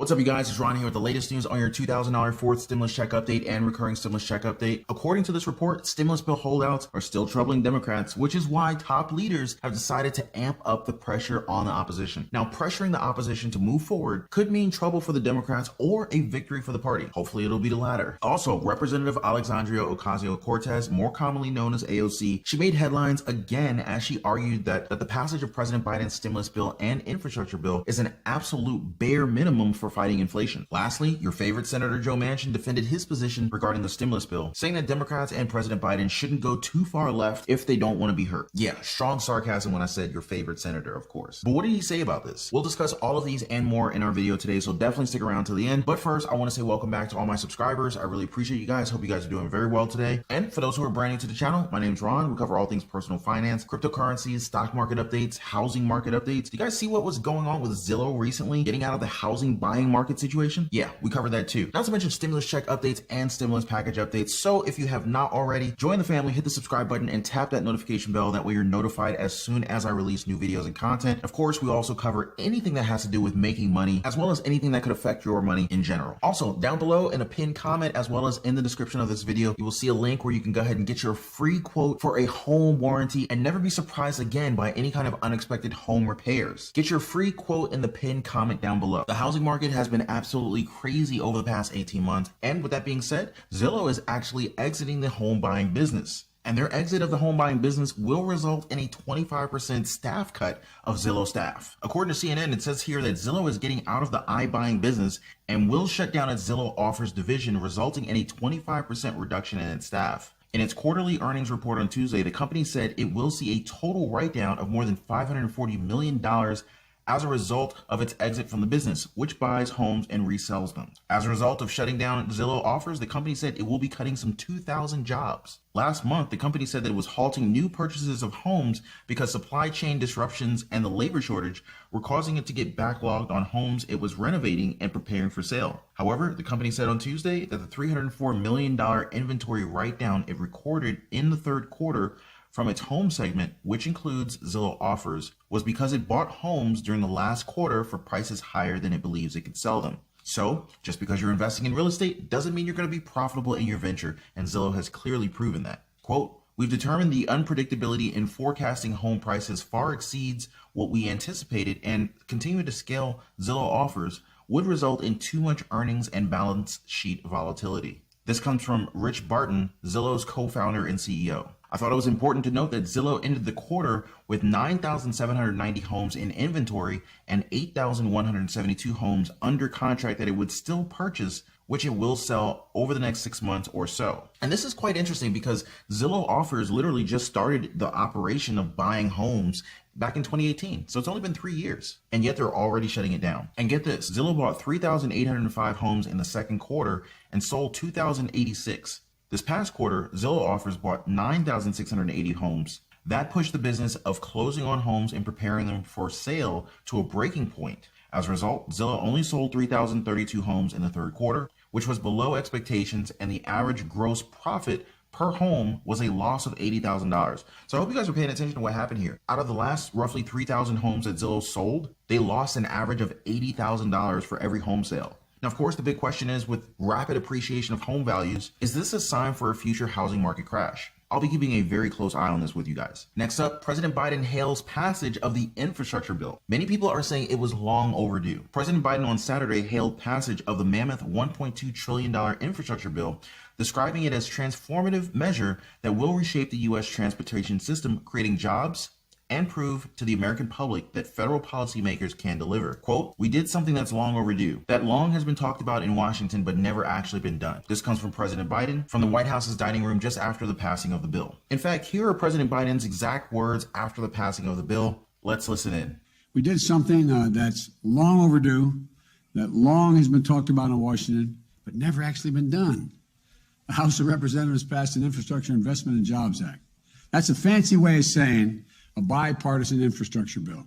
What's up, you guys? It's Ron here with the latest news on your $2,000 fourth stimulus check update and recurring stimulus check update. According to this report, stimulus bill holdouts are still troubling Democrats, which is why top leaders have decided to amp up the pressure on the opposition. Now, pressuring the opposition to move forward could mean trouble for the Democrats or a victory for the party. Hopefully, it'll be the latter. Also, Representative Alexandria Ocasio-Cortez, more commonly known as AOC, she made headlines again as she argued that the passage of President Biden's stimulus bill and infrastructure bill is an absolute bare minimum for fighting inflation. Lastly, your favorite Senator Joe Manchin defended his position regarding the stimulus bill, saying that Democrats and President Biden shouldn't go too far left if they don't want to be hurt. Yeah, strong sarcasm when I said your favorite senator, of course. But what did he say about this? We'll discuss all of these and more in our video today, so definitely stick around to the end. But first, I want to say welcome back to all my subscribers. I really appreciate you guys. Hope you guys are doing very well today. And for those who are brand new to the channel, my name's Ron. We cover all things personal finance, cryptocurrencies, stock market updates, housing market updates. Do you guys see what was going on with Zillow recently, getting out of the housing buying market situation? Yeah, we covered that too. Not to mention stimulus check updates and stimulus package updates. So if you have not already, join the family, hit the subscribe button and tap that notification bell. That way you're notified as soon as I release new videos and content. Of course, we also cover anything that has to do with making money, as well as anything that could affect your money in general. Also, down below in a pinned comment, as well as in the description of this video, you will see a link where you can go ahead and get your free quote for a home warranty and never be surprised again by any kind of unexpected home repairs. Get your free quote in the pinned comment down below. The housing market has been absolutely crazy over the past 18 months. And with that being said, Zillow is actually exiting the home buying business. And their exit of the home buying business will result in a 25% staff cut of Zillow staff. According to CNN, it says here that Zillow is getting out of the iBuying business and will shut down its Zillow Offers division, resulting in a 25% reduction in its staff. In its quarterly earnings report on Tuesday, the company said it will see a total write-down of more than $540 million as a result of its exit from the business, which buys homes and resells them. As a result of shutting down Zillow Offers, the company said it will be cutting some 2,000 jobs. Last month, the company said that it was halting new purchases of homes because supply chain disruptions and the labor shortage were causing it to get backlogged on homes it was renovating and preparing for sale. However, the company said on Tuesday that the $304 million inventory write-down it recorded in the third quarter from its home segment, which includes Zillow Offers, was because it bought homes during the last quarter for prices higher than it believes it could sell them. So, just because you're investing in real estate doesn't mean you're going to be profitable in your venture, and Zillow has clearly proven that. Quote, "We've determined the unpredictability in forecasting home prices far exceeds what we anticipated, and continuing to scale Zillow Offers would result in too much earnings and balance sheet volatility." This comes from Rich Barton, Zillow's co-founder and CEO. I thought it was important to note that Zillow ended the quarter with 9,790 homes in inventory and 8,172 homes under contract that it would still purchase, which it will sell over the next 6 months or so. And this is quite interesting because Zillow Offers literally just started the operation of buying homes back in 2018. So it's only been 3 years, and yet they're already shutting it down. And get this, Zillow bought 3,805 homes in the second quarter and sold 2,086. This past quarter, Zillow Offers bought 9,680 homes. That pushed the business of closing on homes and preparing them for sale to a breaking point. As a result, Zillow only sold 3,032 homes in the third quarter, which was below expectations, and the average gross profit per home was a loss of $80,000. So I hope you guys are paying attention to what happened here. Out of the last roughly 3,000 homes that Zillow sold, they lost an average of $80,000 for every home sale. Now, of course, the big question is, with rapid appreciation of home values, is this a sign for a future housing market crash? I'll be keeping a very close eye on this with you guys. Next up, President Biden hails passage of the infrastructure bill. Many people are saying it was long overdue. President Biden on Saturday hailed passage of the mammoth $1.2 trillion infrastructure bill, describing it as a transformative measure that will reshape the U.S. transportation system, creating jobs, and prove to the American public that federal policymakers can deliver. Quote, "We did something that's long overdue, that long has been talked about in Washington but never actually been done." This comes from President Biden from the White House's dining room just after the passing of the bill. In fact, here are President Biden's exact words after the passing of the bill. Let's listen in. "We did something that's long overdue, that long has been talked about in Washington but never actually been done. The House of Representatives passed an Infrastructure Investment and Jobs Act. That's a fancy way of saying a bipartisan infrastructure bill,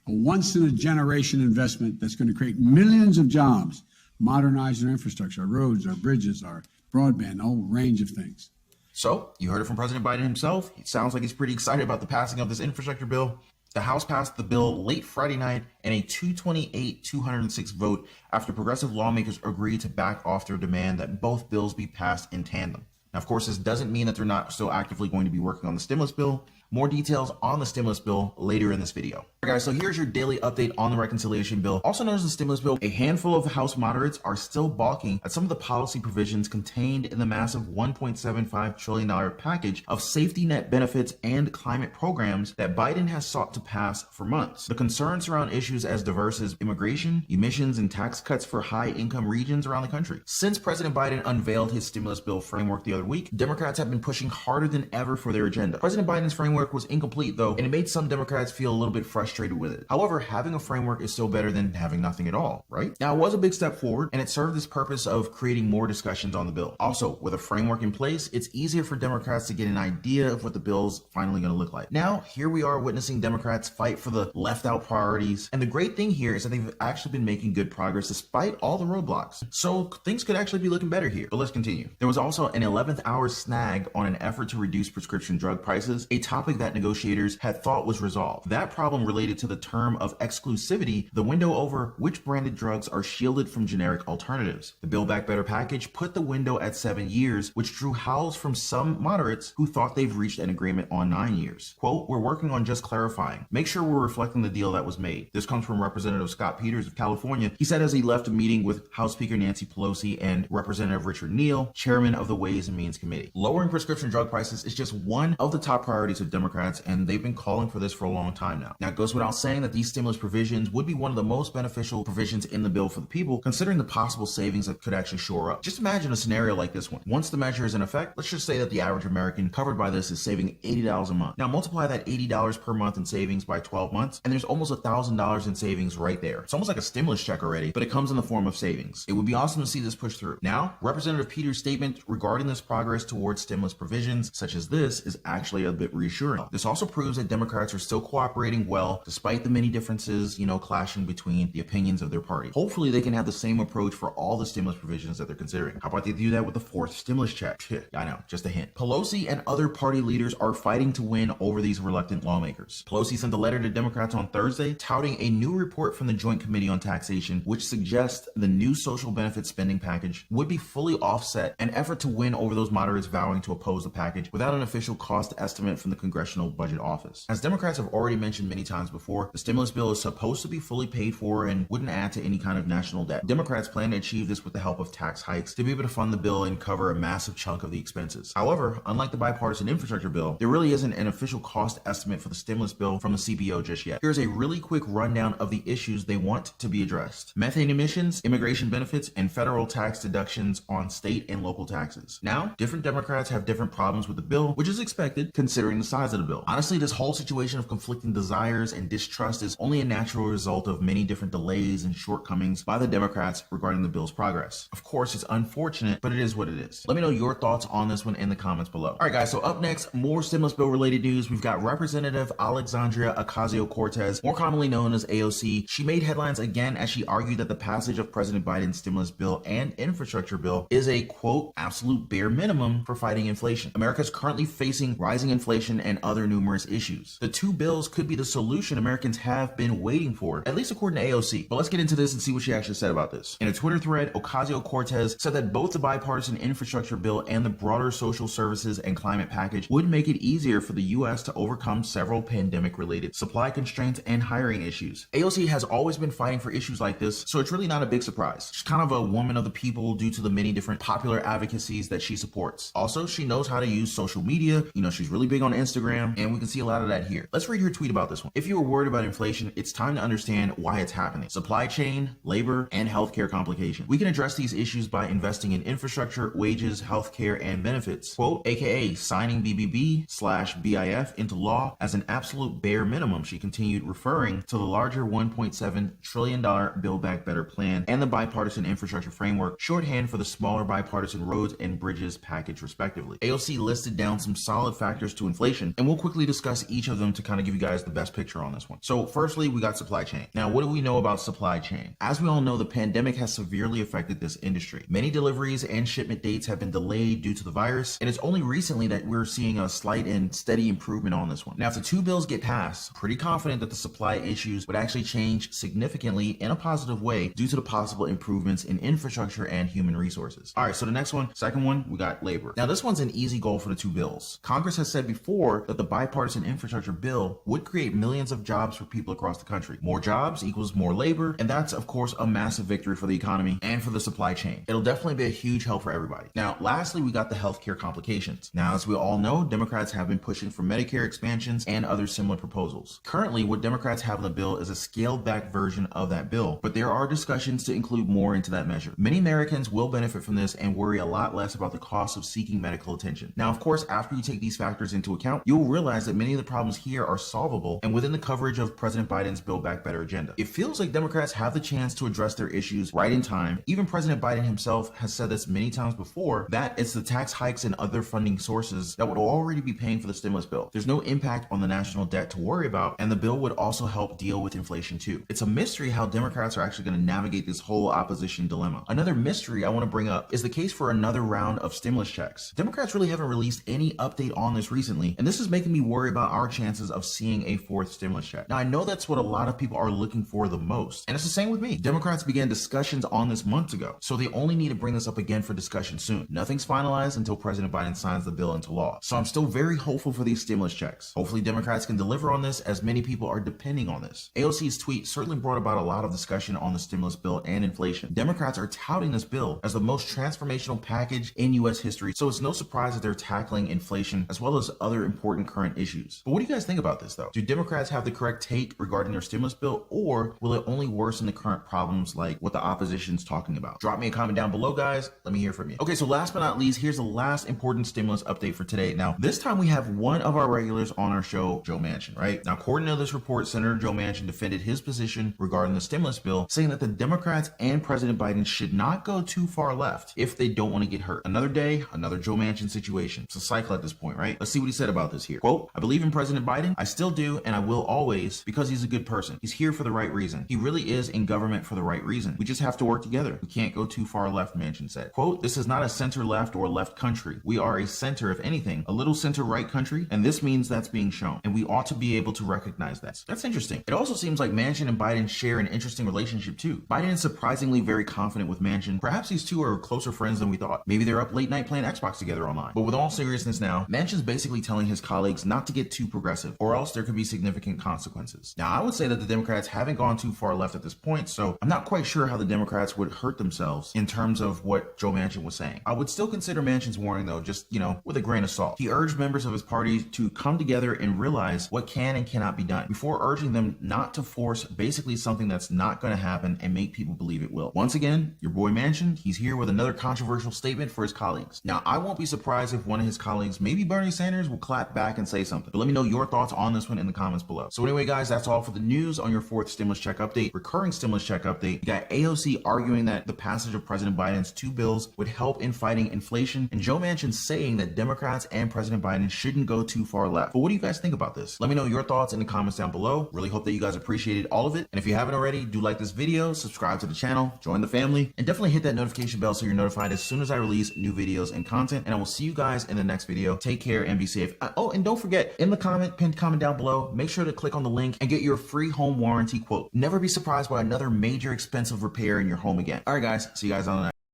a once-in-a-generation investment that's going to create millions of jobs, modernize our infrastructure, our roads, our bridges, our broadband, a whole range of things." So you heard it from President Biden himself. It sounds like he's pretty excited about the passing of this infrastructure bill. The House passed the bill late Friday night in a 228-206 vote after progressive lawmakers agreed to back off their demand that both bills be passed in tandem. Now, of course, this doesn't mean that they're not still actively going to be working on the stimulus bill. More details on the stimulus bill later in this video. All right, guys, so here's your daily update on the reconciliation bill. Also known as the stimulus bill, a handful of House moderates are still balking at some of the policy provisions contained in the massive $1.75 trillion package of safety net benefits and climate programs that Biden has sought to pass for months. The concerns surround issues as diverse as immigration, emissions, and tax cuts for high-income regions around the country. Since President Biden unveiled his stimulus bill framework the other week, Democrats have been pushing harder than ever for their agenda. President Biden's framework was incomplete though, and it made some Democrats feel a little bit frustrated with it. However, having a framework is still better than having nothing at all, right? Now, it was a big step forward, and it served this purpose of creating more discussions on the bill. Also, with a framework in place, it's easier for Democrats to get an idea of what the bill's finally going to look like. Now, here we are witnessing Democrats fight for the left out priorities, and the great thing here is that they've actually been making good progress despite all the roadblocks. So things could actually be looking better here. But let's continue. There was also an 11th hour snag on an effort to reduce prescription drug prices, a topic that negotiators had thought was resolved. That problem related to the term of exclusivity, the window over which branded drugs are shielded from generic alternatives. The Build Back Better package put the window at 7 years, which drew howls from some moderates who thought they've reached an agreement on 9 years. Quote, "We're working on just clarifying. Make sure we're reflecting the deal that was made." This comes from Representative Scott Peters of California. He said as he left a meeting with House Speaker Nancy Pelosi and Representative Richard Neal, chairman of the Ways and Means Committee. Lowering prescription drug prices is just one of the top priorities of Democrats, and they've been calling for this for a long time now. Now, it goes without saying that these stimulus provisions would be one of the most beneficial provisions in the bill for the people, considering the possible savings that could actually shore up. Just imagine a scenario like this one. Once the measure is in effect, let's just say that the average American covered by this is saving $80 a month. Now, multiply that $80 per month in savings by 12 months, and there's almost $1,000 in savings right there. It's almost like a stimulus check already, but it comes in the form of savings. It would be awesome to see this push through. Now, Representative Peters' statement regarding this progress towards stimulus provisions such as this is actually a bit reassuring. This also proves that Democrats are still cooperating well, despite the many differences, clashing between the opinions of their party. Hopefully, they can have the same approach for all the stimulus provisions that they're considering. How about they do that with the fourth stimulus check? I know, just a hint. Pelosi and other party leaders are fighting to win over these reluctant lawmakers. Pelosi sent a letter to Democrats on Thursday touting a new report from the Joint Committee on Taxation, which suggests the new social benefit spending package would be fully offset, an effort to win over those moderates vowing to oppose the package without an official cost estimate from the Congressional Budget Office. As Democrats have already mentioned many times before, the stimulus bill is supposed to be fully paid for and wouldn't add to any kind of national debt. Democrats plan to achieve this with the help of tax hikes to be able to fund the bill and cover a massive chunk of the expenses. However, unlike the bipartisan infrastructure bill, there really isn't an official cost estimate for the stimulus bill from the CBO just yet. Here's a really quick rundown of the issues they want to be addressed: methane emissions, immigration benefits, and federal tax deductions on state and local taxes. Now, different Democrats have different problems with the bill, which is expected considering the size of the bill. Honestly, this whole situation of conflicting desires and distrust is only a natural result of many different delays and shortcomings by the Democrats regarding the bill's progress. Of course, it's unfortunate, but it is what it is. Let me know your thoughts on this one in the comments below. All right, guys, so up next, more stimulus bill related news. We've got Representative Alexandria Ocasio-Cortez, more commonly known as AOC. She made headlines again as she argued that the passage of President Biden's stimulus bill and infrastructure bill is a, quote, absolute bare minimum for fighting inflation. America is currently facing rising inflation and other numerous issues. The two bills could be the solution Americans have been waiting for, at least according to AOC. But let's get into this and see what she actually said about this. In a Twitter thread, Ocasio-Cortez said that both the bipartisan infrastructure bill and the broader social services and climate package would make it easier for the U.S. to overcome several pandemic-related supply constraints and hiring issues. AOC has always been fighting for issues like this, so it's really not a big surprise. She's kind of a woman of the people due to the many different popular advocacies that she supports. Also, she knows how to use social media. She's really big on Instagram, and we can see a lot of that here. Let's read her tweet about this one. If you are worried about inflation, it's time to understand why it's happening. Supply chain, labor, and healthcare complications. We can address these issues by investing in infrastructure, wages, healthcare, and benefits. Quote, aka signing BBB/BIF into law as an absolute bare minimum, she continued, referring to the larger $1.7 trillion Build Back Better plan and the bipartisan infrastructure framework, shorthand for the smaller bipartisan roads and bridges package, respectively. AOC listed down some solid factors to inflation, inflation, and we'll quickly discuss each of them to kind of give you guys the best picture on this one. So firstly, we got supply chain. Now, what do we know about supply chain? As we all know, the pandemic has severely affected this industry. Many deliveries and shipment dates have been delayed due to the virus, and it's only recently that we're seeing a slight and steady improvement on this one. Now, if the two bills get passed, pretty confident that the supply issues would actually change significantly in a positive way due to the possible improvements in infrastructure and human resources. All right, so the next one, second one, we got labor. Now, this one's an easy goal for the two bills. Congress has said before that the bipartisan infrastructure bill would create millions of jobs for people across the country. More jobs equals more labor, and that's, of course, a massive victory for the economy and for the supply chain. It'll definitely be a huge help for everybody. Now, lastly, we got the healthcare complications. Now, as we all know, Democrats have been pushing for Medicare expansions and other similar proposals. Currently, what Democrats have in the bill is a scaled-back version of that bill, but there are discussions to include more into that measure. Many Americans will benefit from this and worry a lot less about the cost of seeking medical attention. Now, of course, after you take these factors into account, you'll realize that many of the problems here are solvable and within the coverage of President Biden's Build Back Better agenda. It feels like Democrats have the chance to address their issues right in time. Even President Biden himself has said this many times before, that it's the tax hikes and other funding sources that would already be paying for the stimulus bill. There's no impact on the national debt to worry about, and the bill would also help deal with inflation too. It's a mystery how Democrats are actually going to navigate this whole opposition dilemma. Another mystery I want to bring up is the case for another round of stimulus checks. Democrats really haven't released any update on this recently, and this is making me worry about our chances of seeing a fourth stimulus check. Now, I know that's what a lot of people are looking for the most, and it's the same with me. Democrats began discussions on this months ago, so they only need to bring this up again for discussion soon. Nothing's finalized until President Biden signs the bill into law, so I'm still very hopeful for these stimulus checks. Hopefully Democrats can deliver on this, as many people are depending on this. AOC's tweet certainly brought about a lot of discussion on the stimulus bill and inflation. Democrats are touting this bill as the most transformational package in U.S. history, so it's no surprise that they're tackling inflation as well as other important current issues. But what do you guys think about this though? Do Democrats have the correct take regarding their stimulus bill, or will it only worsen the current problems like what the opposition's talking about? Drop me a comment down below, guys. Let me hear from you. Okay, so last but not least, here's the last important stimulus update for today. Now, this time we have one of our regulars on our show, Joe Manchin, right? Now, according to this report, Senator Joe Manchin defended his position regarding the stimulus bill, saying that the Democrats and President Biden should not go too far left if they don't want to get hurt. Another day, another Joe Manchin situation. It's a cycle at this point, right? Let's see what he said about this here. Quote, "I believe in President Biden. I still do, and I will always, because he's a good person. He's here for the right reason. He really is in government for the right reason. We just have to work together. We can't go too far left," Manchin said. Quote, "This is not a center-left or left country. We are a center, if anything, a little center-right country, and this means that's being shown, and we ought to be able to recognize that." That's interesting. It also seems like Manchin and Biden share an interesting relationship too. Biden is surprisingly very confident with Manchin. Perhaps these two are closer friends than we thought. Maybe they're up late night playing Xbox together online. But with all seriousness now, Manchin's basically telling his colleagues not to get too progressive, or else there could be significant consequences. Now, I would say that the Democrats haven't gone too far left at this point, so I'm not quite sure how the Democrats would hurt themselves in terms of what Joe Manchin was saying. I would still consider Manchin's warning though, just, with a grain of salt. He urged members of his party to come together and realize what can and cannot be done before urging them not to force basically something that's not going to happen and make people believe it will. Once again, your boy Manchin, he's here with another controversial statement for his colleagues. Now, I won't be surprised if one of his colleagues, maybe Bernie Sanders, will clap back and say something. But let me know your thoughts on this one in the comments below. So anyway, guys, that's all for the news on your fourth stimulus check update. Recurring stimulus check update. You got AOC arguing that the passage of President Biden's two bills would help in fighting inflation, and Joe Manchin saying that Democrats and President Biden shouldn't go too far left. But what do you guys think about this? Let me know your thoughts in the comments down below. Really hope that you guys appreciated all of it. And if you haven't already, do like this video, subscribe to the channel, join the family, and definitely hit that notification bell so you're notified as soon as I release new videos and content. And I will see you guys in the next video. Take care and be safe. Oh, and don't forget, in the pinned comment down below, make sure to click on the link and get your free home warranty quote. Never be surprised by another major expensive repair in your home again. All right, guys, see you guys on the next.